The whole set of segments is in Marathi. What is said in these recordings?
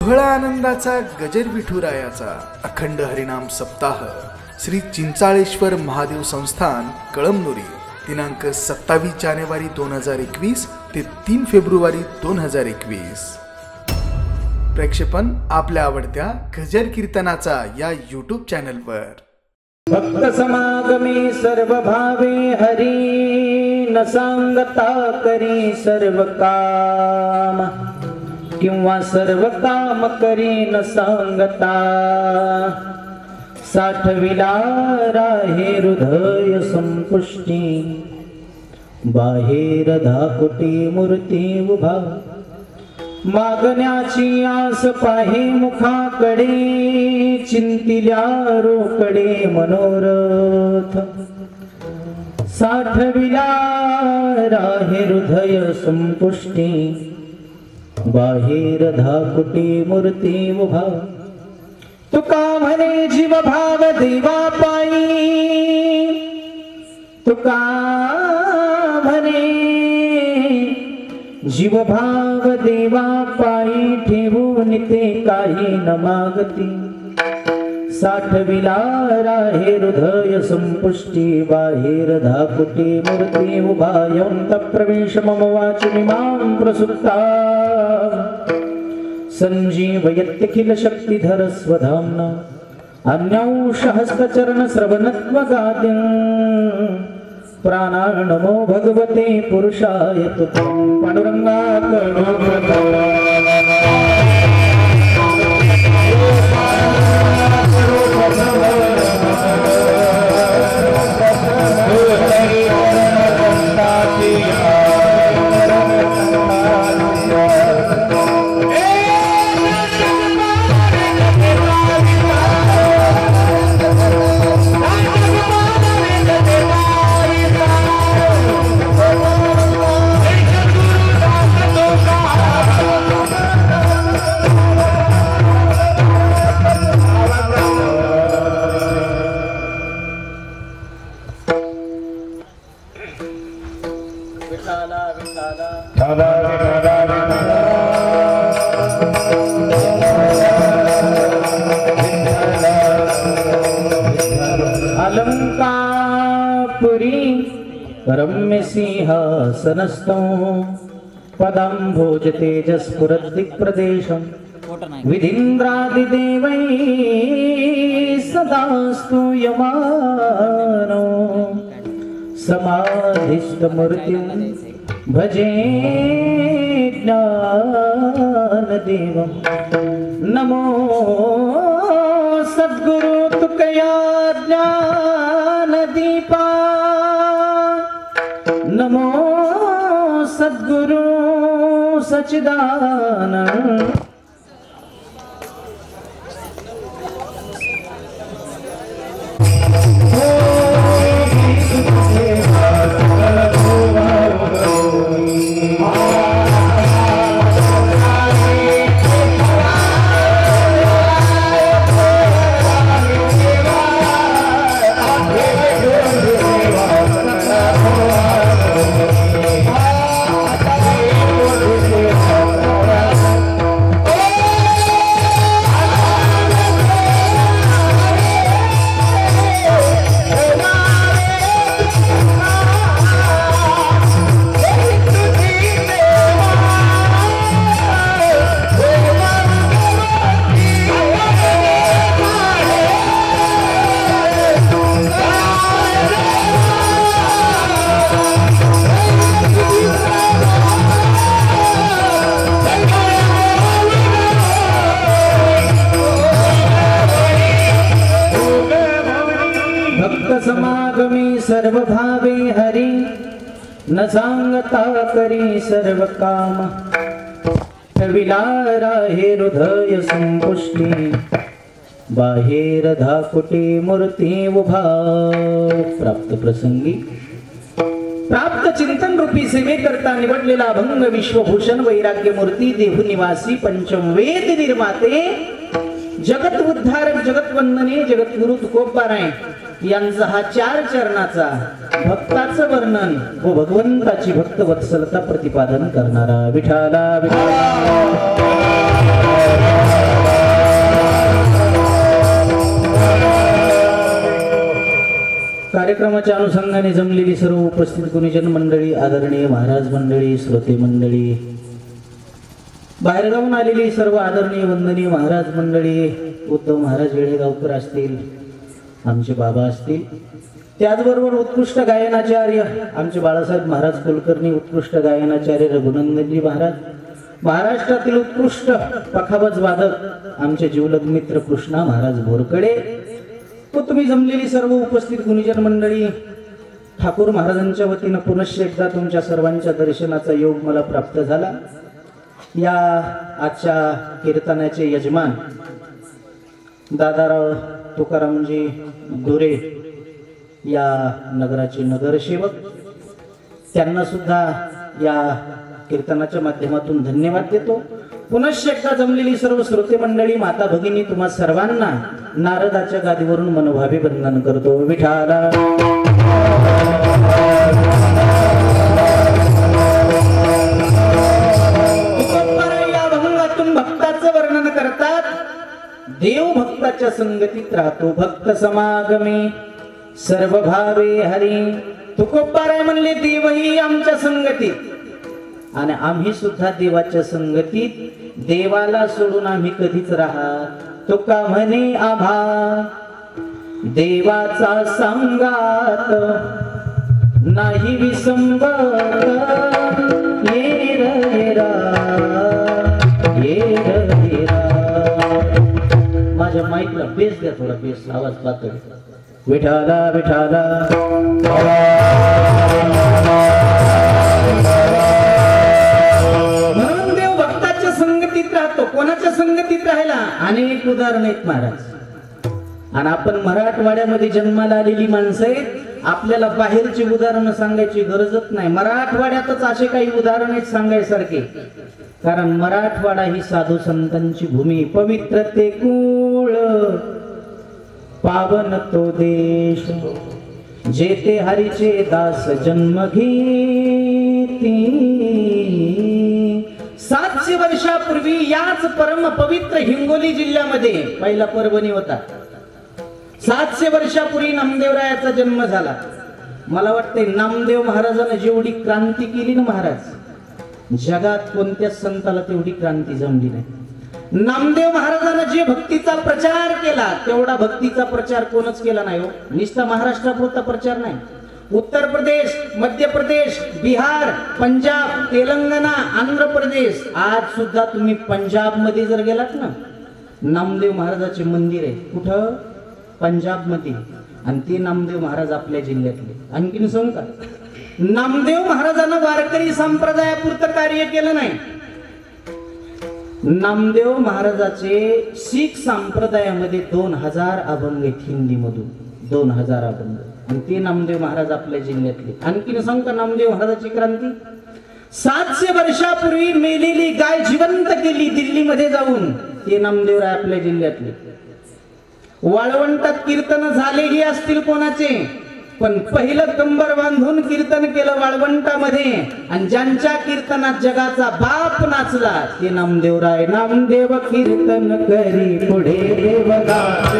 सोहळा आनंदाचा गजर विठुरायाचा अखंड हरिनाम सप्ताह श्री चिंचाळेश्वर महादेव संस्थान कळमनुरी दिनांक 27 जानेवारी 2021 ते 3 फेब्रुवारी 2021. प्रेक्षेपण आपल्या आवडत्या गजर कीर्तनाचा या यूट्यूब चॅनलवर. भक्त समागमे सर्व भावे हरी न सांगता करी सर्व काम किंवा सर्व काम करी न सांगता साठविला राहे हृदय संपुष्टी बाहेर धाकुटी मूर्ती उभा मागण्याची आस पाहे मुखाकडे चिंतिल्या रोकडे मनोरथ साठविला राहे हृदय संपुष्टी बाहेर धाकुटी मूर्ती उभा तुका म्हणे जीव भाव देवा पायी तुका म्हणे जीव भाव देवा पायी ठेवून ते काही न मागती साठविला राहे हृदय संपुष्टी बाहेर धाकुटी मूर्ती उभा यंत प्रवेश मम वाचि मां प्रसुप्ता संजीवयत्यखिल शक्तिधर स्वधाम्ना अन्यौष हस्तचरण श्रवणत्वगादिं प्राणार्णमो भगवते पुरुषाय तुभ्यं पांडुरंगा रम्य सिंहासनस्थो पदाम्भोज तेजस्फुरद्दिक्प्रदेशं विधीन्द्रादिदेवैः सदा स्तूयमानो समाधिस्थमूर्तिं भजे ज्ञानदेवं नमो सद्गुरु तुकया ज्ञानदीपा नमो सद्गुरु सच्चिदानंद सर्व भावे हरि न सांगता करी सर्व काम ठविला राहे हृदय संपुष्टी बाहेर धाकुटी मूर्ती उभा प्राप्त प्रसंगी प्राप्त चिंतन रूपी सेवे करता निवडलेला अभंग विश्वभूषण वैराग्य मूर्ती देहू निवासी पंचम वेद निर्माते जगत उद्धारक जगत वंदने जगद्गुरु तुकोबाराय यांचा हा 4 चरणाचा भक्ताचं वर्णन व भगवंताची भक्त वत्सलता प्रतिपादन करणारा विठाला विठाला कार्यक्रमाच्या अनुषंगाने जमलेली सर्व उपस्थित गुणीजन मंडळी, आदरणीय महाराज मंडळी, श्रोते मंडळी, बाहेरगावून आलेली सर्व आदरणीय वंदनीय महाराज मंडळी, उद्धव महाराज वेळेगावकर असतील, आमचे बाबा असतील, त्याचबरोबर उत्कृष्ट गायनाचार्य आमचे बाळासाहेब महाराज कुलकर्णी, उत्कृष्ट गायनाचार्य रघुनंदनजी महाराज, महाराष्ट्रातील उत्कृष्ट पखावज वादक आमचे जीवलग मित्र कृष्णा महाराज बोरकडे, व तुम्ही जमलेली सर्व उपस्थित गुणीजन मंडळी, ठाकूर महाराजांच्या वतीनं पुनश्च एकदा तुमच्या सर्वांच्या दर्शनाचा योग मला प्राप्त झाला. या आजच्या कीर्तनाचे यजमान दादाराव तुकारामजी धुरे या नगराचे नगरसेवक, त्यांना सुद्धा या कीर्तनाच्या माध्यमातून धन्यवाद देतो. पुनश्च एकदा जमलेली सर्व श्रोते मंडळी, माता भगिनी, तुम्हा सर्वांना नारदाच्या गादीवरून मनोभावे वंदन करतो. विठाला या भंगातून भक्ताचं वर्णन करतात. देव भक्ताच्या संगतीत राहतो, भक्त समागमे सर्व भावे हरी. तुकोबाराय म्हणले देवही आमच्या संगतीत, आणि आम्ही सुद्धा देवाच्या संगतीत. देवाला सोडून आम्ही कधीच राहत. तुका म्हणे आभा देवाचा संगात, नाही विसंबत. येर येरा येर येरा. माझ्या माईकला बेस द्या, थोडा बेस, आवाज पातळ. विठाला विठाला म्हणून देव भक्ताच्या संगतीत राहतो. कोणाच्या संगतीत राहिला? अनेक उदाहरण आहेत महाराज. आणि आपण मराठवाड्यामध्ये जन्माला आलेली माणसं आहेत, आपल्याला बाहेरची उदाहरणं सांगायची गरजच नाही. मराठवाड्यातच असे काही उदाहरण आहेत सांगायसारखे, कारण मराठवाडा ही साधू संतांची भूमी, पवित्र ते कुळ, पावन तो देश, जेते हरीचे दास जन्म घेती. 700 वर्षापूर्वी याच परम पवित्र हिंगोली जिल्ह्यामध्ये पहिला परभणी होता. 700 वर्षापूर्वी नामदेवरायाचा जन्म झाला. मला वाटते नामदेव महाराजांना जेवढी क्रांती केली ना महाराज, जगात कोणत्याच संताला तेवढी क्रांती जमली नाही. नामदेव महाराजांना जे भक्तीचा प्रचार केला, तेवढा भक्तीचा प्रचार कोणच केला नाही हो. नुसता महाराष्ट्रापुरता प्रचार नाही. उत्तर प्रदेश, मध्य प्रदेश, बिहार, पंजाब, तेलंगणा, आंध्र प्रदेश, आज सुद्धा तुम्ही पंजाब मध्ये जर गेलात ना, नामदेव महाराजाचे मंदिर आहे. कुठं? पंजाब मध्ये. आणि ते नामदेव महाराज आपल्या जिल्ह्यातले. आणखीन सांगू का? नामदेव महाराजांना वारकरी संप्रदायापुरतं कार्य केलं नाही. नामदेव महाराजाचे शीख संप्रदायामध्ये 2000 अभंग आहेत हिंदी मधून, 2000 अभंग. आणि ते नामदेव महाराज आपल्या जिल्ह्यातले. आणखीन सांग का नामदेव महाराजाची क्रांती? 700 वर्षापूर्वी मेलेली गाय जिवंत केली दिल्लीमध्ये जाऊन, ते नामदेवराय आपल्या जिल्ह्यातले. वाळवंटात कीर्तन झालेही असतील कोणाचे, पण पहिलं कंबर बांधून कीर्तन केलं वाळवंटामध्ये, आणि ज्यांच्या कीर्तनात जगाचा बाप नाचला ते नामदेवराय. नामदेव कीर्तन करी पुढे देवदास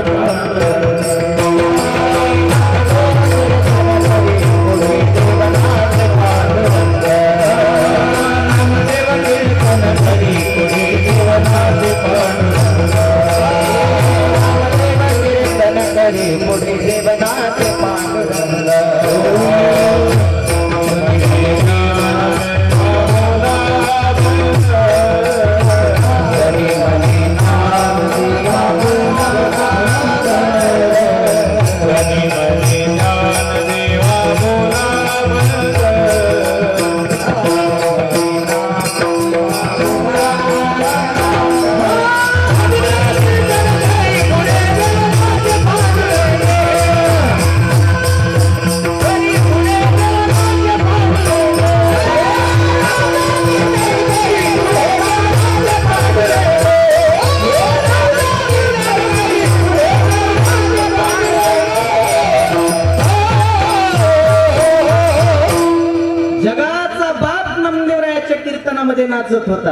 नाचत होता.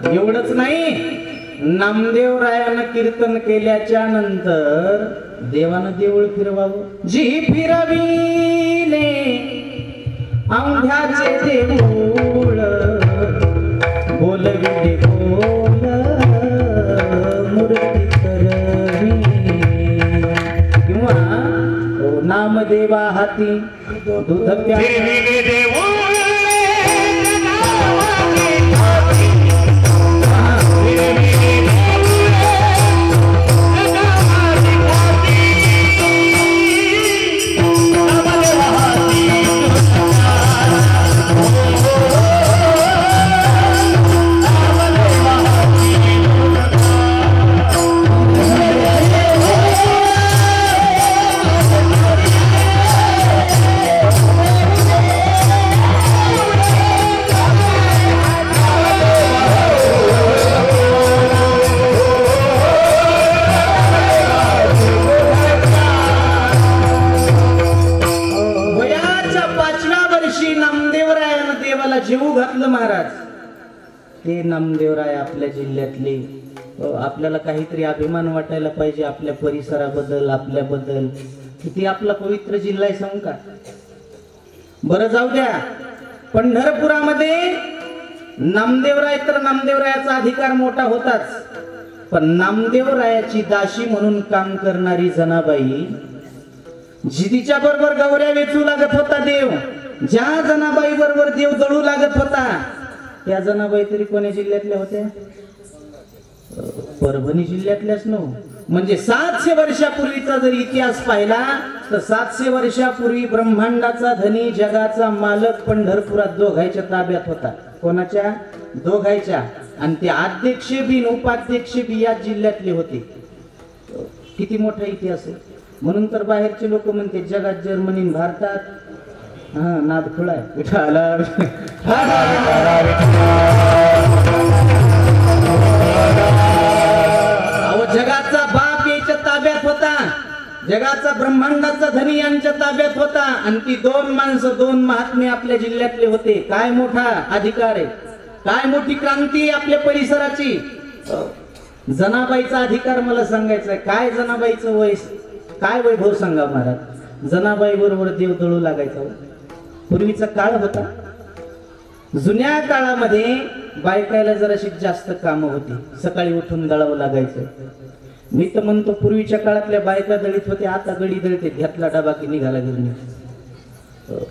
एवढंच नाही, नामदेवरायानं कीर्तन केल्याच्या नंतर देवानं देऊळ फिरवावं. जी फिरविले औंध्याचे देऊळ बोलविले बोल मूर्ती करवी किंवा नामदेवा हाती दूध फिरविले देऊळ जीव घातलं महाराज. ते नामदेवराय आपल्या जिल्ह्यातले. आपल्याला काहीतरी अभिमान वाटायला पाहिजे आपल्या परिसराबद्दल, आपल्याबद्दल. किती आपला पवित्र जिल्हा आहे सांगू का? बरं जाऊ द्या. पंढरपुरामध्ये नामदेवराय तर नामदेवरायाचा अधिकार मोठा होताच, पण नामदेवरायाची दाशी म्हणून काम करणारी जनाबाई, जी तिच्या बरोबर गौऱ्या वेचू लागत होता देव, ज्या जनाबाई बरोबर देव जळू लागत होता, त्या जनाबाई तरी कोण्या जिल्ह्यातल्या होत्या? परभणी जिल्ह्यातल्याच नव्ह. म्हणजे 700 वर्षापूर्वीचा जर इतिहास पाहिला तर 700 वर्षापूर्वी ब्रह्मांडाचा धनी, जगाचा मालक पंढरपुरात दोघायच्या ताब्यात होता. कोणाच्या? दोघायच्या. आणि ते अध्यक्ष बी उपाध्यक्ष बी या जिल्ह्यातले होते. किती मोठा इतिहास आहे. म्हणून तर बाहेरचे लोक म्हणते जगात जर्मनी, भारतात नाद खुळाय विठाला. जगाचा बाप याच्या ताब्यात होता, जगाचा ब्रह्मांडाचा धनी यांच्या ताब्यात होता. आणि ती दोन माणसं, दोन महात्मे आपल्या जिल्ह्यातले होते. काय मोठा अधिकार आहे, काय मोठी क्रांती आहे आपल्या परिसराची. जनाबाईचा अधिकार मला सांगायचा आहे. काय जनाबाईचं वय, काय वैभव सांगा महाराज. जनाबाई बरोबर देव दळू लागायचा. पूर्वीचा काळ होता. जुन्या काळामध्ये बायकायला जराशी जास्त कामं होती. सकाळी उठून दळावं लागायचं. मी तर म्हणतो पूर्वीच्या काळातल्या बायका दळीत होत्या, आता गडी दळते. घेतला डबा की निघाला गिरणी.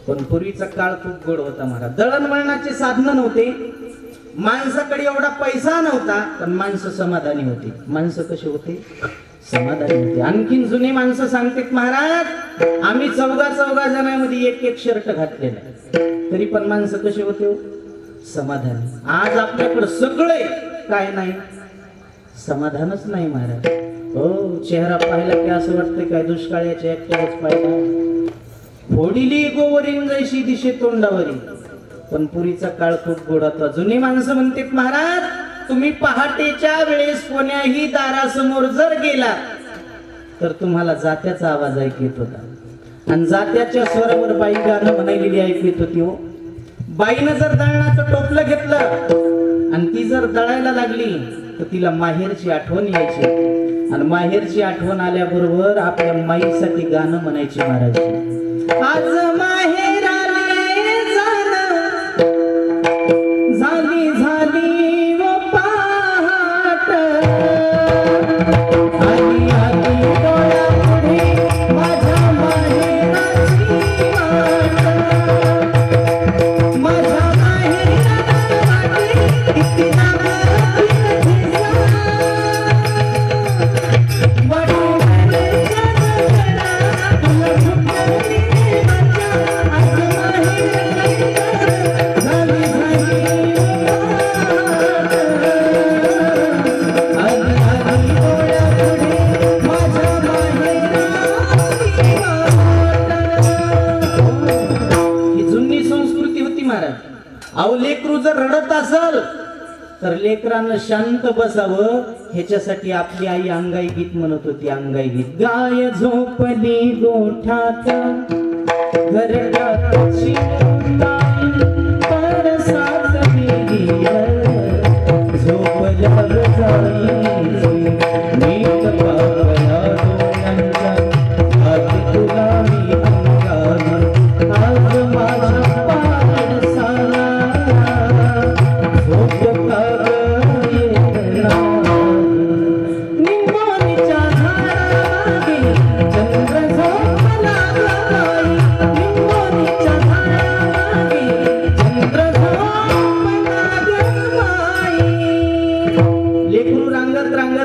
पण पूर्वीचा काळ खूप गोड होता महाराज. दळणवळणाचे साधनं नव्हते, माणसाकडे एवढा पैसा नव्हता, पण माणसं समाधानी होती. माणसं कशी होते? समाधानी होते. आणखीन जुने माणसं सांगतात महाराज, आम्ही चौघा जणांमध्ये एक शर्ट घातलेला, तरी पण माणसं कशी होते? समाधानी. आज आपल्याकडे सगळे काय नाही, समाधानच नाही महाराज. हो, चेहरा पाहिला की असं वाटतंय काय दुष्काळाच्या एकट्याच पाहिला. फोडिली गोवरीन जैशी दिशे तोंडावरी. पण पुरीचा काळ खूप गोड होता. जुनी माणसं म्हणतात महाराज, तुम्ही पहाटेच्या वेळेस कोण्याही दारासमोर जर गेला तर तुम्हाला जात्याचा आवाज ऐकू येत होता. आणि जात्याच्या स्वरावर बाई गाणं म्हणायलेली ऐकू येत होती. हो, बाईनं जर दळणाचं टोपलं घेतलं आणि ती जर दळायला लागली तर तिला माहेरची आठवण यायची. आणि माहेरची आठवण आल्याबरोबर आपल्या माईसाठी गाणं म्हणायची महाराज. आज माहेराले जाणं झाली झाली व पहाट, आली आली डोळ्यापुढे माझ्या माहेराची वाट. माझ्या माहेराची किती अहो, लेकरू जर रडत असल तर लेकरानं शांत बसावं ह्याच्यासाठी आपली आई अंगाई गीत म्हणत होती. अंगाई गीत. गाय झोपली गोठ्यात घरडाची परसात झोपल्या जाई नीट पावला डोळ्यांच्या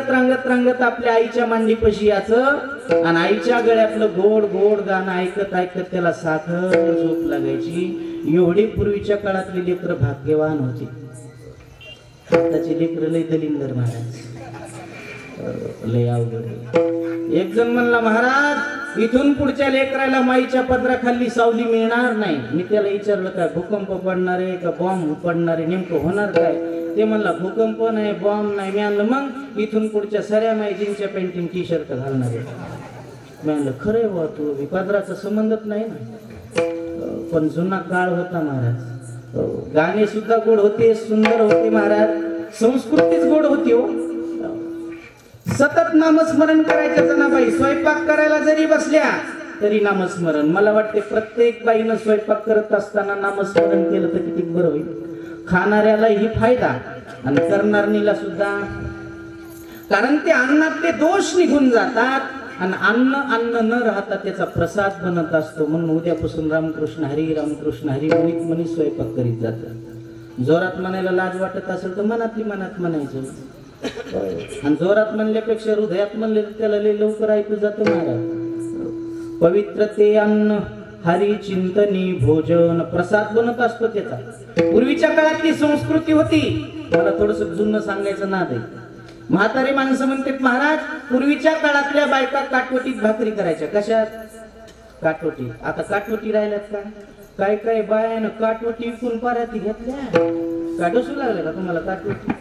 रांगत रांगत आपल्या आईच्या मांडीपाशी याचं आणि आईच्या गळ्यातलं गोड गोड गाणं ऐकत ऐकत त्याला साखर झोप लागायची. एवढी पूर्वीच्या काळातली लेकर भाग्यवान होती. आताची लेकर लय दलिंदर महाराज, लय अवघड. एक जण म्हणला, महाराज इथून पुढच्या लेकराला माईच्या पदराखाली सावली मिळणार नाही. मी त्याला विचारलं, काय भूकंप पडणार आहे का बॉम्ब पडणार आहे, नेमकं होणार काय? ते म्हणला, भूकंप नाही बॉम्ब नाही. मी आणलं, मग इथून पुढच्या साऱ्या माईजींच्या पेंटिंग टी शर्ट घालणार आहे. मी आणलं, खरंय बा, तू पदराचा संबंधच नाही ना. पण जुना काळ होता महाराज, गाणे सुद्धा गोड होते, सुंदर होते महाराज, संस्कृतीच गोड होती हो. सतत नामस्मरण करायचं जनाबाई. स्वयंपाक करायला जरी बसल्या तरी नामस्मरण. मला वाटते प्रत्येक बाईनं स्वयंपाक करत असताना नामस्मरण केलं तर किती बरं होईल. खाणाऱ्यालाही फायदा आणि करणारीला सुद्धा, कारण ते अन्नातले दोष निघून जातात आणि अन्न न राहता त्याचा प्रसाद बनत असतो. म्हणून उद्यापासून रामकृष्ण हरी म्हणीत स्वयंपाक करीत जातात. जोरात म्हणायला लाज वाटत असेल तर मनातली मनात म्हणायचं, आणि जोरात म्हणल्यापेक्षा हृदयात म्हणले त्याला लय लवकर ऐकू जातं महाराज. पवित्र ते अन्न हरी चिंतनी भोजन, प्रसाद बनत असतो त्याचा. पूर्वीच्या काळातली संस्कृती होती. मला थोडस जुनं सांगायचं नाद आहे. म्हातारी माणसं म्हणतात, महाराज पूर्वीच्या काळातल्या बायका काटवटीत भाकरी करायच्या. कशात? काटवटी. आता काटवटी राहिल्यात का? काय काय बायानं काटवटी विकून पाऱ्याती घेतल्या. काटोसू लागले का तुम्हाला काटवटी?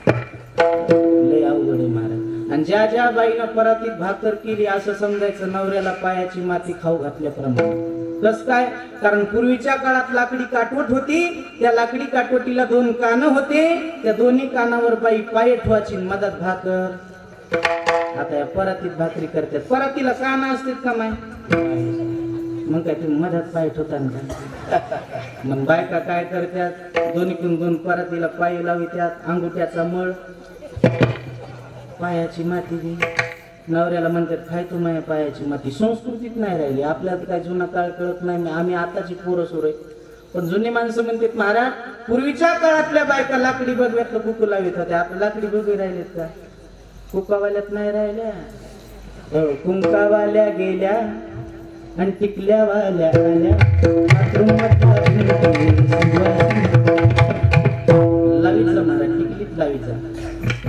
लय अवघड आहे महाराज. आणि ज्या ज्या बाईनं परातीत भाकर केली असं समजायचं नवऱ्याला पायाची माती खाऊ घातल्याप्रमाणे. कस काय? कारण पूर्वीच्या काळात लाकडी काटवट होती. त्या लाकडी काटवटीला 2 कान होते. त्या दोन्ही कानावर बाई पाय ठेवायची, मधात भाकर. आता या परातीत भाकरी करतात. परातीला कान असतात का माय? मग काय तुम्ही मधात पाय ठेवता का? मग बायका काय करतात, दोन्हीकडून 2 परातीला पाय लावित्यात. अंगुठ्याचा मळ, पायाची माती दे. नवऱ्याला म्हणतात, खाय तू माझ्या पायाची माती. संस्कृतीत नाही राहिली. आपल्याला काय जुना काळ कळत नाही. आम्ही आताची पोरं सोर आहे. पण जुनी माणसं म्हणतात, महाराज पूर्वीच्या काळातल्या बायका लाकडी बगव्यातलं कुकू लावित होत्या. आता लाकडी बगवे राहिलेत का? कुकावाल्यात नाही राहिल्या. कुंकावाल्या गेल्या आणि टिकल्यावाल्या आल्या. लावीचा महाराज, टिकलीत लावीचा.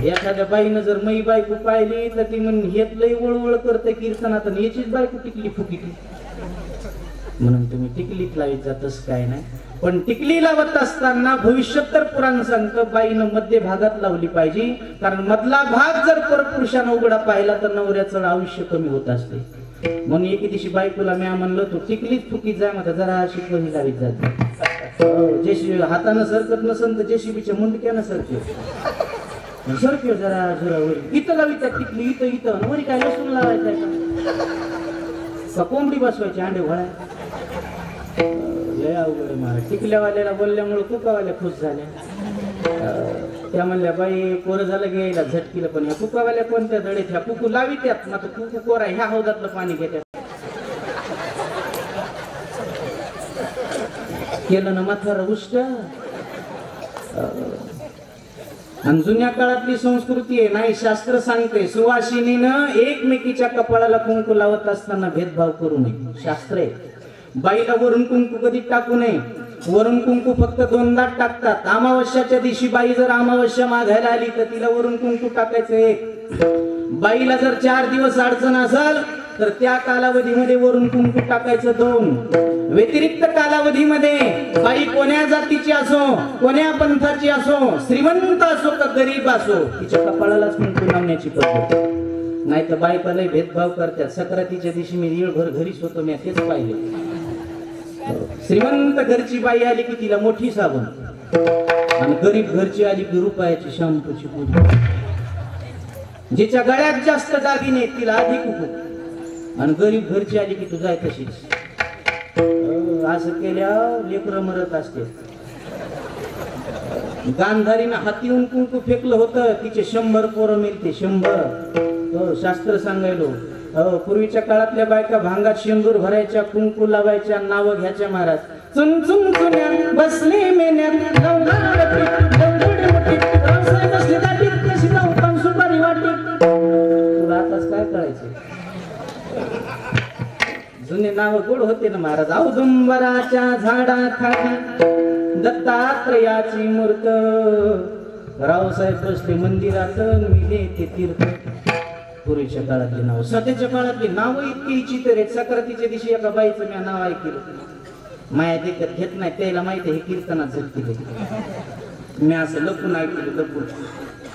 एखाद्या बाईनं जर मै बायको पाहिली तर ती म्हण, हेत लय वळवळ करते कीर्तनात, याचीच बायको टिकली फुकिली. म्हणून तुम्ही टिकलीत लावीत जातच काय नाही. पण टिकली लावत असताना भविष्योत्तर पुराण सांगतं, बाईनं मध्य भागात लावली पाहिजे. कारण मधला भाग जर परपुरुषानं उघडा पाहिला तर नवऱ्याचं आयुष्य कमी होत असते. म्हणून एके दिवशी बायकोला मी म्हणलं, तू टिकलीत फुकीत जाय म्हणता, जरा शिकवणी लावीत जाते. जेशी हातानं सरकत नसन तर जेसीबीच्या मुंडक्यानं सरक्यो जरा जरा वर इथं लावी त्या टिकली, इथं इथं वरी काय लसूण लावायचं का कोंबडी बसवायची अंडे भळा. लय अवघड महाराज. टिकल्यावाल्याला बोलल्यामुळे कुकावाल्या खुश झाल्या. त्या म्हणल्या, बाई पोरं झालं घ्यायला झटकीला, पण ह्या कुकावाल्या कोणत्या दडेत? ह्या कुकू लावी त्यात मात्र कुकू कोरा ह्या हौदातलं पाणी घेत्यात. केलं ना माथार उष्ट. आणि जुन्या काळातली संस्कृती आहे नाही, शास्त्र सांगते सुवासिनीनं एकमेकीच्या कपाळाला कुंकू लावत असताना भेदभाव करू नये. शास्त्र आहे. बाईला वरून कुंकू कधी टाकू नये. वरून कुंकू फक्त 2दा टाकतात. अमावस्याच्या दिवशी बाई जर अमावस्या मागायला आली तर तिला वरून कुंकू टाकायचं 1. बाईला जर 4 दिवस अडचण असेल तर त्या कालावधीमध्ये वरून कुंकू टाकायचं 2. व्यतिरिक्त कालावधीमध्ये बाई कोण्या जातीची असो, कोण्या पंथाची असो, श्रीमंत असो का गरीब असो, तिच्या कपाळालाच कुंकू लावण्याची पद्धत. नाही तर बायका लय भेदभाव करतात. सक्रातीच्या दिवशी मी येळभर घरीच होतो, मी तेच पाहिले. श्रीमंत घरची बाई आली की तिला मोठी साबण, आणि गरीब घरची आली की रुपयाची शॅम्पूची पुडी. जिच्या गळ्यात जास्त दागिने तिला अधिक कुकू, आणि गरीब घरची आली की तू जाय तशीच. असं केल्या लेकरं मरत असते. गांधारीनं हातीहून कुंकू फेकलं होतं, तिचे 100 पोरं मिळते. 100. शास्त्र सांगायलो. पूर्वीच्या काळातल्या बायका भांगात शेंदूर भरायच्या, कुंकू लावायच्या, नावं घ्यायच्या महाराज. चुन चुन चुन्या बसले मेन्यात, सुपारी वाटी. कळायचे. जुने नाव गोड होते ना महाराज. औदुंबराच्या झाडाखाली दत्तात्रयाची मूर्त, रावसाहेब बसले मंदिरात मिले ते तीर्थ. पूर्वीच्या काळातली नाव, सध्याच्या काळातली नाव इतकी विचित्र आहेत. सक्रातीच्या दिवशी एका बाईचं मी नाव ऐकलं, माया देखत घेत नाही, त्याला माहिती हे कीर्तनात झलकी. मी असं लपून ऐकलं, लपून.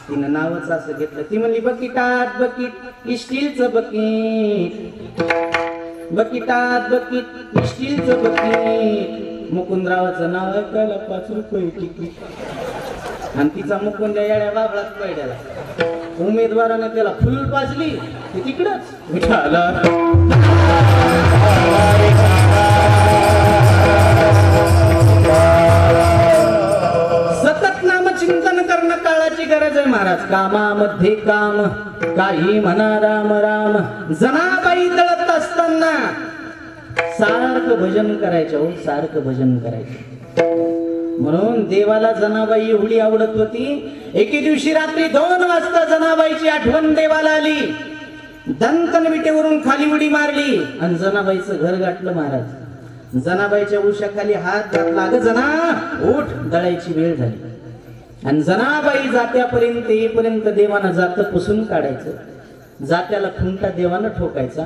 तिनं नावच असं घेतलं. ती म्हणली बकीटात बकीट स्टीलचं बकीट, बकीटात बकीट स्टीलचं बकीट. मुकुंदरावाचं नाव ऐकायला 5 रुपये तिकीट. आणि तिचा मुकुंद येड्या बाबळात पडल्याला. उमेदवाराने त्याला फुल पाजली ते तिकडच विठाला. सतत नामचिंतन करणं काळाची गरज आहे महाराज. कामामध्ये काम, काही म्हणा राम राम. जनाबाई दळत असताना सारखं भजन करायचं हो, सारखं भजन करायचं. म्हणून देवाला जनाबाई एवढी आवडत होती. एके दिवशी रात्री 2 वाजता जनाबाईची आठवण देवाला आली. दंकन विटेवरून खाली उडी मारली आणि जनाबाईचं घर गाठलं महाराज. जनाबाईच्या उशाखाली हात घातला. अगं जना उठ, दळायची वेळ झाली. आणि जनाबाई जात्यापर्यंत येईपर्यंत देवानं जात पुसून काढायचं. जात्याला खुंटा देवानं ठोकायचा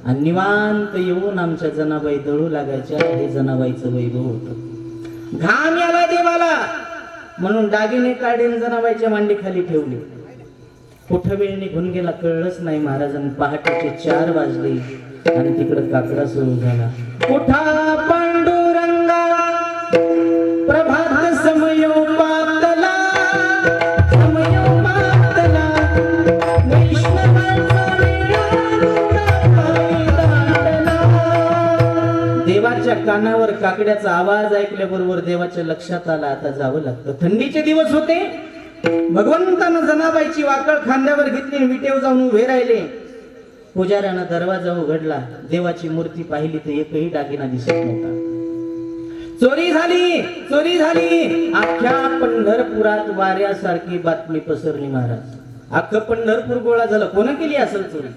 आणि निवांत येऊन आमच्या जनाबाई दळू लागायच्या. हे जनाबाईचं वैभव होतं. घाम याला देवाला म्हणून दागिने काढून जनाबाईच्या मांडी खाली ठेवली. कुठं वेळ निघून गेला कळलंच नाही महाराजांनी. पहाटेचे 4 वाजले आणि तिकडं काकडा सुरू झाला. कुठा पांडुरंगा प्रभात समयोपातला, समयोपातला देवाच्या कानावर काकड्याचा आवाज ऐकल्याबरोबर देवाच्या लक्षात आला आता जावं लागतं. थंडीचे दिवस होते. भगवंतानं जनाबाईची वाकळ खांद्यावर घेतली, विटेव जाऊन उभे राहिले. पुजाऱ्यानं दरवाजा उघडला. देवाची मूर्ती पाहिली तर एकही दागिना दिसत नव्हता. चोरी झाली, चोरी झाली. अख्ख्या पंढरपुरात वाऱ्यासारखी बातमी पसरली महाराज. अख्खं पंढरपूर गोळा झालं. कोण केली असेल चोरी,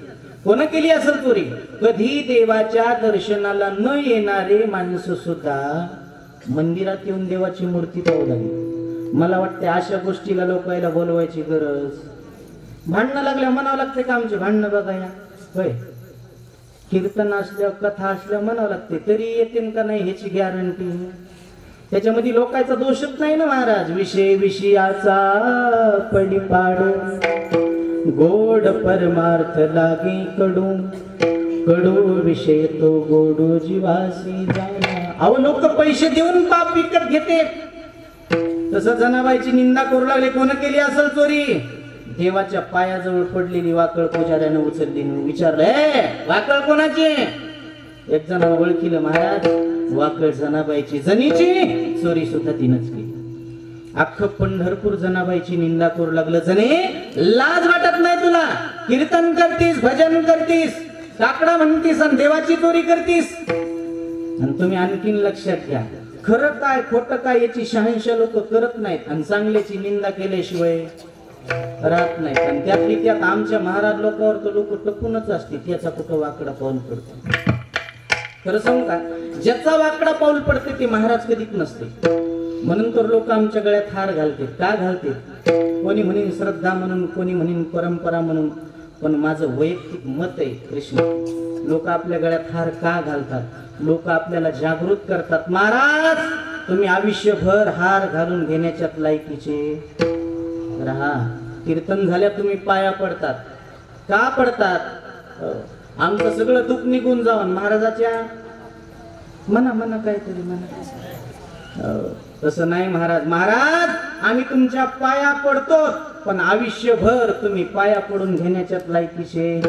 कोण केली असेल चोरी. कधी देवाच्या दर्शनाला न येणारे माणसं सुद्धा मंदिरात येऊन देवाची मूर्ती पाहू लागली. मला वाटते अशा गोष्टीला लोकांना बोलवायची गरज. भांडणं लागल्या म्हणावं लागते का आमचे भांडणं बघायला. होय, कीर्तन असल्यावर कथा असल्यावर म्हणावं लागते. तरी येते का नाही ह्याची गॅरंटी. त्याच्यामध्ये लोकांचा दोषच नाही ना महाराज. विषय विषयाचा पडी पाडू, गोड परमार्थ लागे कडू, कडू विषय तो गोडू जीवासी झाला. अहो लोक पैसे देऊन पाप विकत घेते. तसं जनाबाईची निंदा करू लागले. कोण केली असेल चोरी. देवाच्या पायाजवळ पडलेली वाकळ पुजाऱ्यानं उचलली. विचारलं हे वाकळ कोणाची. एक जणांना ओळखीलं महाराज, वाकळ जनाबाईची. जनीची चोरी सुद्धा तिनंच केली. अख्खं पंढरपूर जनाबाईची निंदा करू लागलं. जने लाज वाटत नाही तुला. कीर्तन करतीस, भजन करतीस, काकडा म्हणतीस आणि देवाची चोरी करतीस. आणि तुम्ही आणखीन लक्षात घ्या, खरं काय खोटं काय याची शहानिशा लोक करत नाहीत आणि चांगल्याची निंदा केल्याशिवाय राहत नाही. पण त्यातली त्यात आमच्या महाराज लोकांवर तर लोक टपूनच असते. त्याचा कुठं वाकडा पाऊल पडतो. खरं सांगू का, ज्याचा वाकडा पाऊल पडते ते महाराज कधीच नसते. म्हणून तर लोक आमच्या गळ्यात हार घालते. का घालते? कोणी म्हणेन श्रद्धा म्हणून, कोणी म्हणेन परंपरा म्हणून. पण माझं वैयक्तिक मत आहे कृष्ण, लोक आपल्या गळ्यात हार का घालतात? लोक आपल्याला जागृत करतात. महाराज तुम्ही आयुष्यभर हार घालून घेण्याच्यात लायकीचे राहा. कीर्तन झाल्या तुम्ही पाया पडतात. का पडतात? आमचं सगळं दुःख निघून जाऊन महाराजाच्या म्हणा म्हणा काहीतरी म्हणा. तसं नाही महाराज. महाराज आम्ही तुमच्या पाया पडतो, पण आयुष्यभर तुम्ही पाया पडून घेण्याच्यात लायकीचे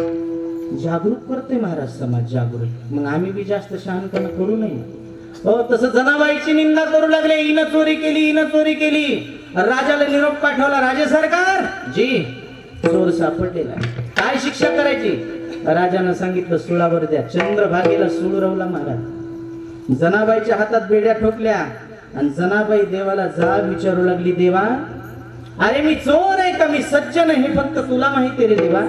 जागरूक करते महाराज समाज जागरूक. मग आम्ही बी जास्त शहाणपणा करू नये. हो तसं जनाबाईची निंदा करू लागले. हिनं चोरी केली, हिनं चोरी केली. राजाला निरोप पाठवला. राजे सरकार जी चोर सापडलेला, काय शिक्षा करायची? राजानं सांगितलं सुळावर द्या. चंद्रभागेला सूळ रवला महाराज. जनाबाईच्या हातात बेड्या ठोकल्या आणि जनाबाई देवाला जाब विचारू लागली. देवा अरे मी चोर आहे का मी सज्जन आहे हे फक्त तुला माहिती रे देवा.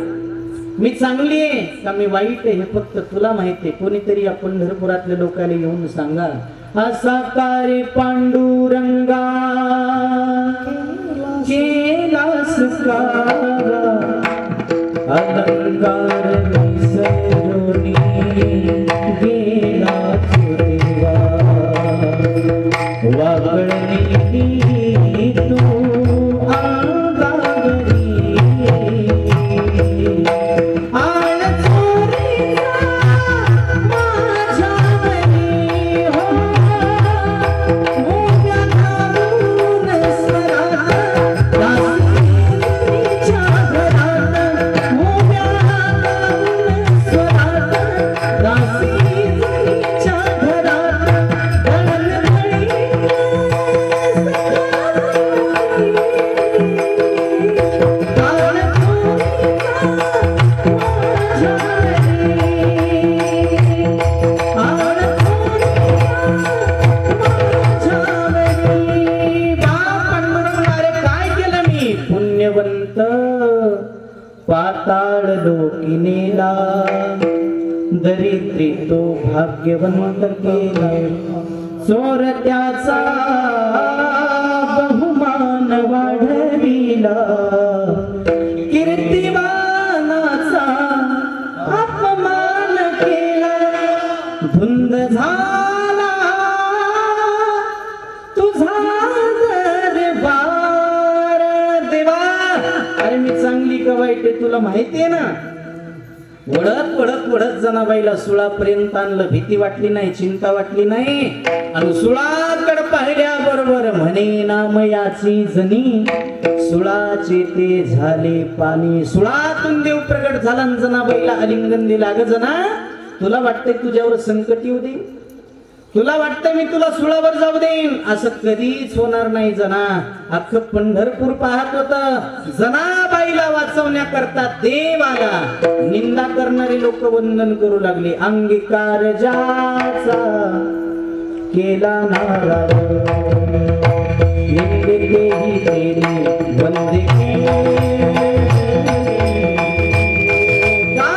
मी चांगली आहे का मी वाईट आहे हे फक्त तुला माहिती आहे. कोणीतरी या पंढरपुरातल्या लोकांना येऊन सांगा, असा कार्य पांडुरंगा केलास कागा, अलंकार विसरोनी गेला देवा, वागळणी तू आगागरी, आळ चोरीचा माझ्यावरी हो, मोठ्या घालून स्वरात दासीच्या घरात, मोठ्या घालून स्वरात दासीच्या घरात, दळणवळी पुण्यवंत पाताळ लोकिनेला, दरिद्री तो भाग्यवंत केला, चोरट्याचा बहुमान वाढविला, कीर्तिवानाचा अपमान केला, धुंद झाला तुझा दरबार देवा. अरे मी चांगली का वाईट आहे तुला माहितीये ना. वडत वडत वडत जनाबाईला सुळापर्यंत आणलं. भीती वाटली नाही, चिंता वाटली नाही. आणि सुळाकड पाहिल्या बरोबर म्हणे नामयाची जनी, सुळाचे ते झाले पाणी. सुळातून देव प्रगट झाला, जनाबाईला आलिंगन दिला. ग जना, तुला वाटतंय तुझ्यावर संकट येऊ दे, तुला वाटतं मी तुला सुळावर जाऊ देईन, असं कधीच होणार नाही जना. अख्खं पंढरपूर पाहत होत. जनाबाईला वाचवण्याकरता देवाला निंदा करणारे लोक वंदन करू लागले. अंगीकार ज्याचा केला नाराज, निंदे केही केली वंदे का?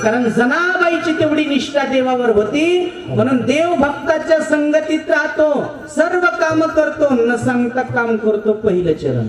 कारण जनाबाईची तेवढी निष्ठा देवावर होती. म्हणून देव भक्ताच्या संगतीत राहतो, सर्व काम करतो, न सांगता काम करतो. पहिलं चरण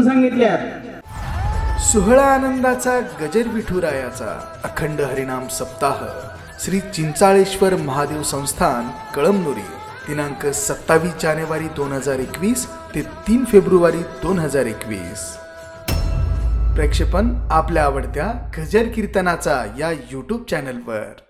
सांगितल्यात. सोहळा आनंदाचा गजर विठुरायाचा अखंड हरिनाम सप्ताह श्री चिंचाळेश्वर महादेव संस्थान कळमनुरी दिनांक 27 जानेवारी 2021 ते 3 फेब्रुवारी 2021. प्रक्षेपण आपल्या आवडत्या गजर कीर्तनाचा या YouTube चॅनलवर.